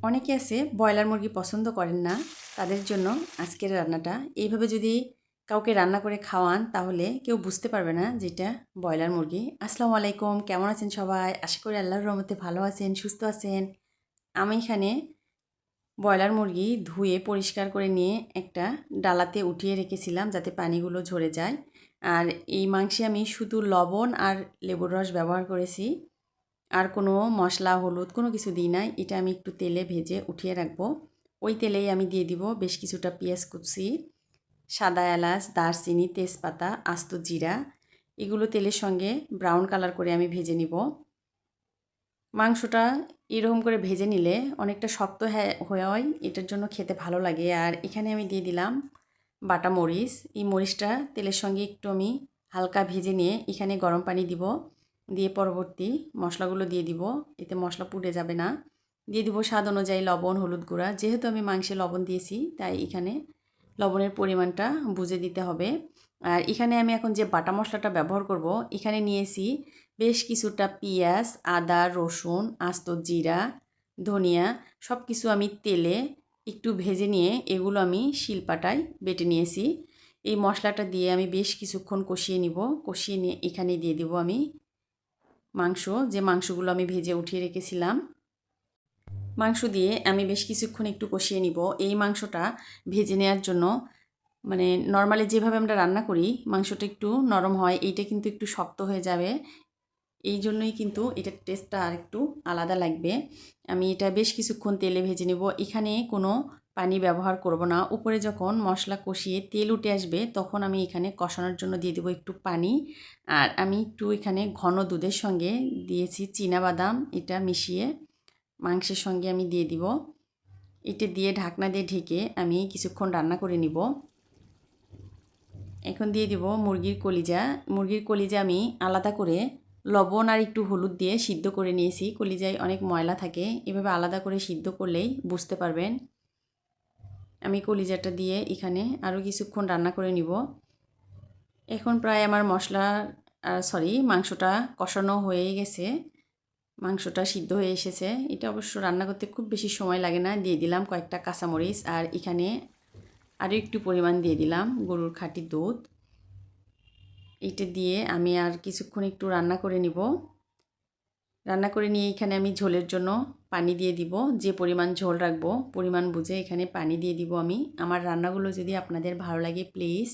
অনেকে আছে ব্রয়লার মুরগি পছন্দ করেন না, তাদের জন্য আজকের রান্নাটা। এইভাবে যদি কাউকে রান্না করে খাওয়ান তাহলে কেউ বুঝতে পারবে না যেটা ব্রয়লার মুরগি। আসসালামু আলাইকুম, কেমন আছেন সবাই? আশা করি আল্লাহর রহমতে ভালো আছেন, সুস্থ আছেন। আমি এখানে ব্রয়লার মুরগি ধুয়ে পরিষ্কার করে নিয়ে একটা ডালাতে উঠিয়ে রেখেছিলাম যাতে পানিগুলো ঝরে যায়। আর এই মাংসে আমি শুধু লবণ আর লেবুর রস ব্যবহার করেছি, আর কোনো মশলা হলুদ কোনো কিছু দিই নাই। এটা আমি একটু তেলে ভেজে উঠিয়ে রাখবো। ওই তেলেই আমি দিয়ে দিব বেশ কিছুটা পেঁয়াজ কুচি, সাদা এলাচ, দারচিনি, তেজপাতা, আস্ত জিরা। এগুলো তেলের সঙ্গে ব্রাউন কালার করে আমি ভেজে নিব। মাংসটা এরকম করে ভেজে নিলে অনেকটা শক্ত হয়, এটার জন্য খেতে ভালো লাগে। আর এখানে আমি দিয়ে দিলাম বাটা মরিচ। এই মরিচটা তেলের সঙ্গে একটু আমি হালকা ভেজে নিয়ে এখানে গরম পানি দিব, দিয়ে পরবর্তী মশলাগুলো দিয়ে দিব। এতে মশলা পুড়ে যাবে না। দিয়ে দিব স্বাদ অনুযায়ী লবণ, হলুদ গুঁড়া। যেহেতু আমি মাংসে লবণ দিয়েছি তাই এখানে লবণের পরিমাণটা বুঝে দিতে হবে। আর এখানে আমি এখন যে বাটা মশলাটা ব্যবহার করব, এখানে নিয়েছি বেশ কিছুটা পেঁয়াজ, আদা, রসুন, আস্ত জিরা, ধনিয়া, সব কিছু আমি তেলে একটু ভেজে নিয়ে এগুলো আমি শিলপাটায় বেটে নিয়েছি। এই মশলাটা দিয়ে আমি বেশ কিছুক্ষণ কষিয়ে নিব। কষিয়ে নিয়ে এখানে দিয়ে দিব আমি যে মাংসগুলো আমি ভেজে উঠিয়ে রেখেছিলাম। মাংস দিয়ে আমি বেশ কিছুক্ষণ একটু কষিয়ে নিব। এই মাংসটা ভেজে নেওয়ার জন্য, মানে নর্মালি যেভাবে আমরা রান্না করি মাংসটা একটু নরম হয়, এইটা কিন্তু একটু শক্ত হয়ে যাবে। এই জন্যই কিন্তু এটার টেস্টটা আর একটু আলাদা লাগবে। আমি এটা বেশ কিছুক্ষণ তেলে ভেজে নেব। এখানে কোনো পানি ব্যবহার করব না। উপরে যখন মশলা কষিয়ে তেল উঠে আসবে তখন আমি এখানে কষানোর জন্য দিয়ে দেবো একটু পানি। আর আমি একটু এখানে ঘন দুধের সঙ্গে দিয়েছি চীনাবাদাম, এটা মিশিয়ে মাংসের সঙ্গে আমি দিয়ে দিব। এটা দিয়ে ঢাকনা দিয়ে ঢেকে আমি কিছুক্ষণ রান্না করে নিব। এখন দিয়ে দিব মুরগির কলিজা। মুরগির কলিজা আমি আলাদা করে লবণ আর একটু হলুদ দিয়ে সিদ্ধ করে নিয়েছি। কলিজায় অনেক ময়লা থাকে, এভাবে আলাদা করে সিদ্ধ করলেই বুঝতে পারবেন। আমি কলিজাটা দিয়ে এখানে আরও কিছুক্ষণ রান্না করে নিব। এখন প্রায় আমার মাংসটা কষানো হয়ে গেছে, মাংসটা সিদ্ধ হয়ে এসেছে। এটা অবশ্য রান্না করতে খুব বেশি সময় লাগে না। দিয়ে দিলাম কয়েকটা কাঁচামরিচ, আর এখানে আরও একটু পরিমাণ দিয়ে দিলাম গরুর খাঁটি দুধ। এটা দিয়ে আমি আর কিছুক্ষণ একটু রান্না করে নিব। রান্না করে নিয়ে এখানে আমি ঝোলের জন্য পানি দিয়ে দিব। যে পরিমাণ ঝোল রাখবো পরিমাণ বুঝে এখানে পানি দিয়ে দিব আমি। আমার রান্নাগুলো যদি আপনাদের ভালো লাগে প্লিজ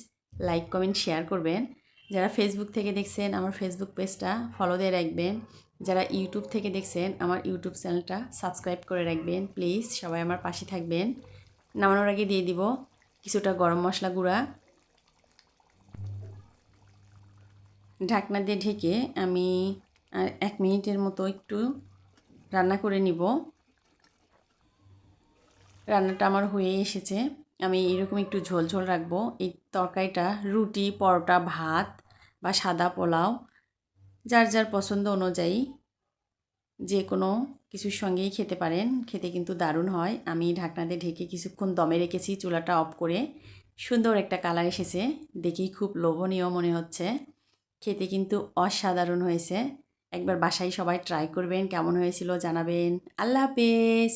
লাইক, কমেন্ট, শেয়ার করবেন। যারা ফেসবুক থেকে দেখছেন আমার ফেসবুক পেজটা ফলো দিয়ে রাখবেন। যারা ইউটিউব থেকে দেখছেন আমার ইউটিউব চ্যানেলটা সাবস্ক্রাইব করে রাখবেন। প্লিজ সবাই আমার পাশে থাকবেন। নামানোর আগে দিয়ে দিব কিছুটা গরম মশলা গুঁড়া। ঢাকনা দিয়ে ঢেকে আমি 1 মিনিটের মতো একটু রান্না করে নিব। রান্নাটা আমার হয়ে এসেছে। আমি এরকম একটু ঝোল ঝোল রাখবো। এই তরকারিটা রুটি, পরোটা, ভাত বা সাদা পোলাও, যার যার পছন্দ অনুযায়ী যে কোনো কিছুর সঙ্গেই খেতে পারেন। খেতে কিন্তু দারুণ হয়। আমি ঢাকনা দিয়ে ঢেকে কিছুক্ষণ দমে রেখেছি, চুলাটা অফ করে। সুন্দর একটা কালার এসেছে, দেখেই খুব লোভনীয় মনে হচ্ছে। খেতে কিন্তু অসাধারণ হয়েছে। একবার বাসায় সবাই ট্রাই করবেন, কেমন হয়েছিল জানাবেন। আল্লাহ হাফেজ।